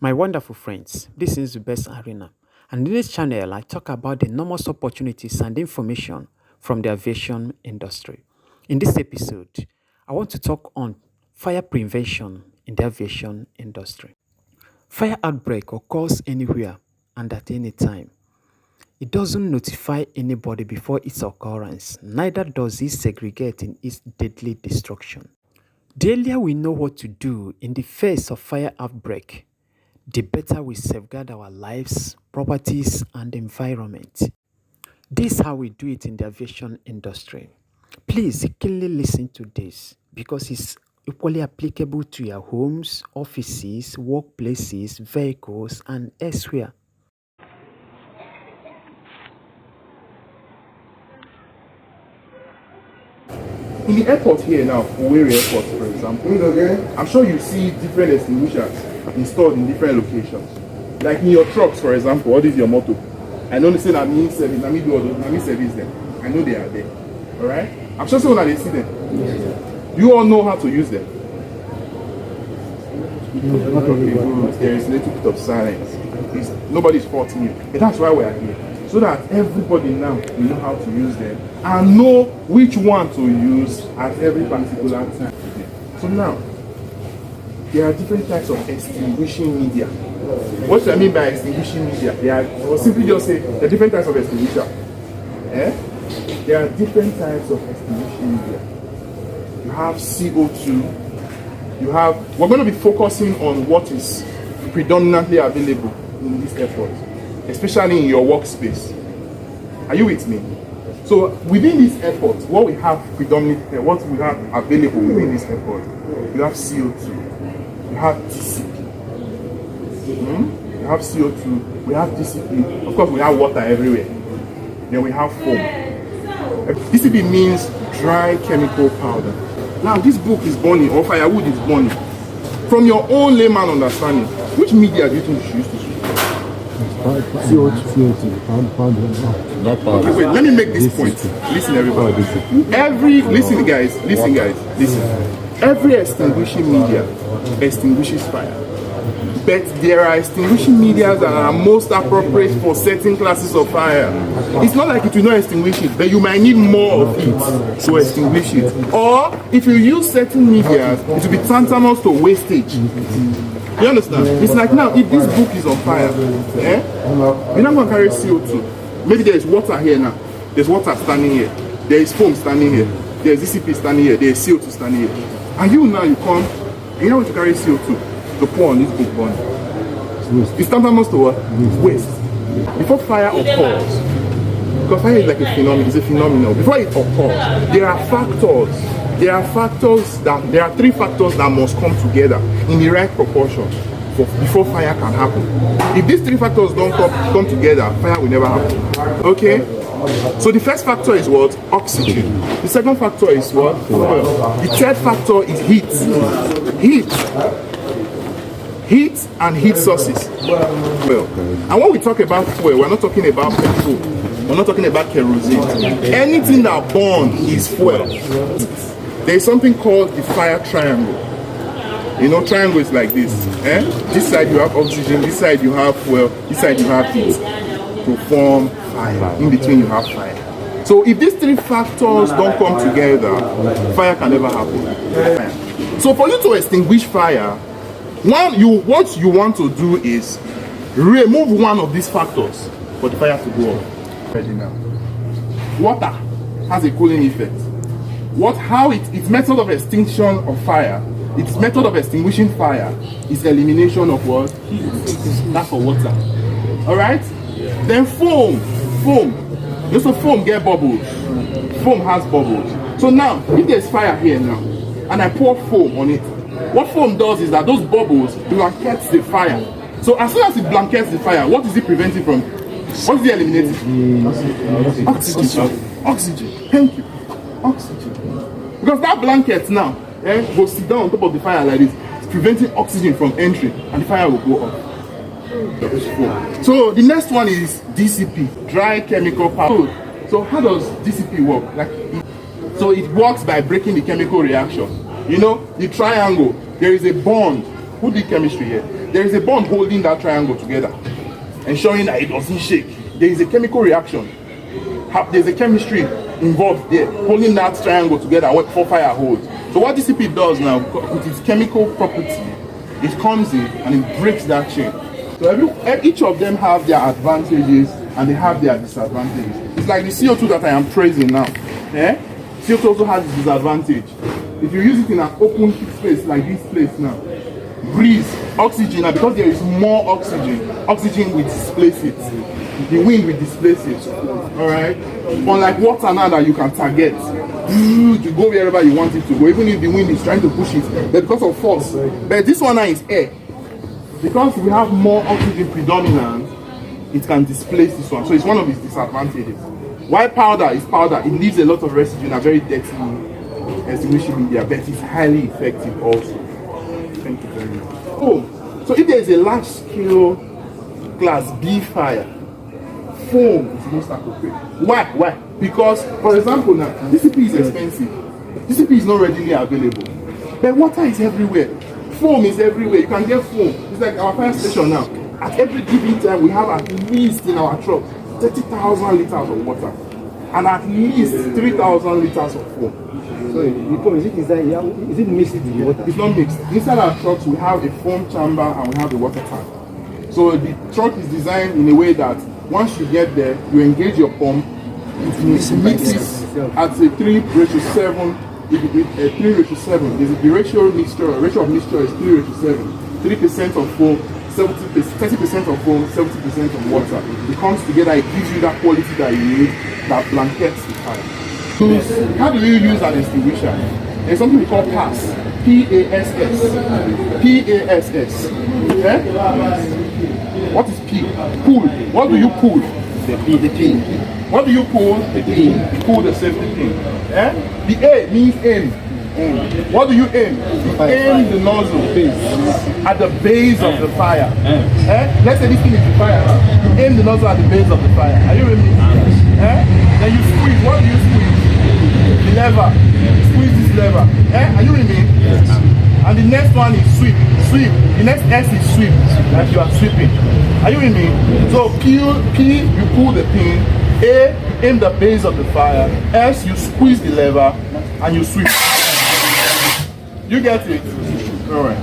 My wonderful friends, this is the best arena, and in this channel I talk about the enormous opportunities and information from the aviation industry. In this episode, I want to talk on fire prevention in the aviation industry. Fire outbreak occurs anywhere and at any time. It doesn't notify anybody before its occurrence, neither does it segregate in its deadly destruction. The earlier we know what to do in the face of fire outbreak, the better we safeguard our lives, properties, and environment. This is how we do it in the aviation industry. Please keenly listen to this because it's equally applicable to your homes, offices, workplaces, vehicles, and elsewhere. In the airport here now, Owerri Airport, for example, I'm sure you see different extinguishers installed in different locations. Like in your trucks, for example, what is your motto? I know they say that me service, let me do all those, let me service them. I know they are there. Alright? I'm sure someone that they see them. You all know how to use them. Okay, good. There is a little bit of silence. Nobody's faulting you. But that's why we are here. So that everybody now will know how to use them and know which one to use at every particular time. So now, there are different types of extinguishing media. What do I mean by extinguishing media? Or simply just say, there are different types of extinguisher. There are different types of extinguishing media. You have CO2. You have, we're going to be focusing on what is predominantly available in this airport, especially in your workspace. Are you with me? So within this airport, what we have predominantly, what we have available within this airport, we have CO2, we have DCP, we have CO2, we have DCP, of course we have water everywhere, then we have foam. DCP means dry chemical powder. Now this book is burning, or firewood is burning. From your own layman understanding, which media do you think you should use to shoot? CO2. Not powder. Okay, wait, let me make this point. Listen, everybody. Listen, guys. Every extinguishing media extinguishes fire. But there are extinguishing media that are most appropriate for certain classes of fire. It's not like it will not extinguish it, but you might need more of it to extinguish it. Or if you use certain media, it will be tantamount to wastage. You understand? It's like now, if this book is on fire, you're not going to carry CO2. Maybe there is water here now. There's water standing here. There is foam standing here. There's DCP standing here. There's CO2 standing here. And you now, you come, you're not going to carry CO2 to pour on this book burn. It's tantamount to what? Waste. Before fire occurs, because fire is like a phenomenon, it's a phenomenon. Before it occurs, there are three factors that must come together in the right proportion before fire can happen. If these three factors don't come together, fire will never happen. Okay? So the first factor is what? Oxygen. The second factor is what? Oil. The third factor is heat. Heat and heat sources. Well, and when we talk about fuel, we're not talking about petrol. We're not talking about kerosene. Anything that burns is fuel. There is something called the fire triangle. You know, triangle is like this. This side you have oxygen, this side you have fuel, this side you have heat. To form fire. In between you have fire. So if these three factors don't come together, fire can never happen. So for you to extinguish fire, what you want to do is remove one of these factors for the fire to go off. Ready now. Water has a cooling effect. Its method of extinction of fire, its method of extinguishing fire is elimination of what? Heat. That's for water. Alright? Yeah. Then foam. So foam get bubbles. Foam has bubbles. So now, if there's fire here now, and I pour foam on it, what foam does is that those bubbles blankets the fire. So as soon as it blankets the fire, what is it preventing from? What is it eliminating? Oxygen. Thank you. Oxygen. Because that blanket now will sit down on top of the fire like this. It's preventing oxygen from entering and the fire will go up. So the next one is DCP, dry chemical powder. So how does DCP work? So So it works by breaking the chemical reaction. You know, the triangle, there is a bond. Who did chemistry here? There is a bond holding that triangle together, ensuring that it doesn't shake. There is a chemical reaction. There's a chemistry involved there, holding that triangle together before fire holds. So what DCP does now, with its chemical property, it comes in and it breaks that chain. So each of them have their advantages and they have their disadvantages. It's like the CO2 that I am praising now. CO2 also has its disadvantage. If you use it in an open space like this place now, breeze, oxygen, and because there is more oxygen will displace it. The wind will displace it. Alright? Unlike water now that you can target. To go wherever you want it to go, even if the wind is trying to push it, but because of force. But this one now is air. Because we have more oxygen predominant, it can displace this one. So it's one of its disadvantages. Why powder is powder? It leaves a lot of residue in a very dirty extinguishing media, but it's highly effective also. Thank you very much. Oh, so if there is a large scale class B fire, foam is most appropriate. Why? Because, for example, now DCP is expensive. DCP is not readily available. But water is everywhere. Foam is everywhere. You can get foam. It's like our fire station now. At every given time, we have at least in our truck 30,000 liters of water and at least 3,000 liters of foam. So is it mixed with the water? It's not mixed. Inside our trucks, we have a foam chamber and we have a water tank. So the truck is designed in a way that once you get there, you engage your pump, it mixes at a 3:7. 3:7. The ratio of mixture is 3:7. 3% of foam, 30% of foam, 70% of water. It comes together, it gives you that quality that you need, that blankets the fire. How do you use an extinguisher? There's something we call PASS. P-A-S-S. P-A-S-S. Okay? What is P? Pull. What do you pull? The pin. What do you pull? The pin. Pull the safety pin. The A means aim. What do you aim? You aim the nozzle at the base of the fire. Let's say this thing is the fire. You aim the nozzle at the base of the fire. Are you with me? Then you squeeze. What do you squeeze? The lever. Squeeze this lever. Are you with me? Yes. And the next one is sweep. Sweep. The next S is sweep. Like you are sweeping. Are you with me? So P, you pull the pin. A, you aim the base of the fire. S, you squeeze the lever and you sweep. You get it? Alright.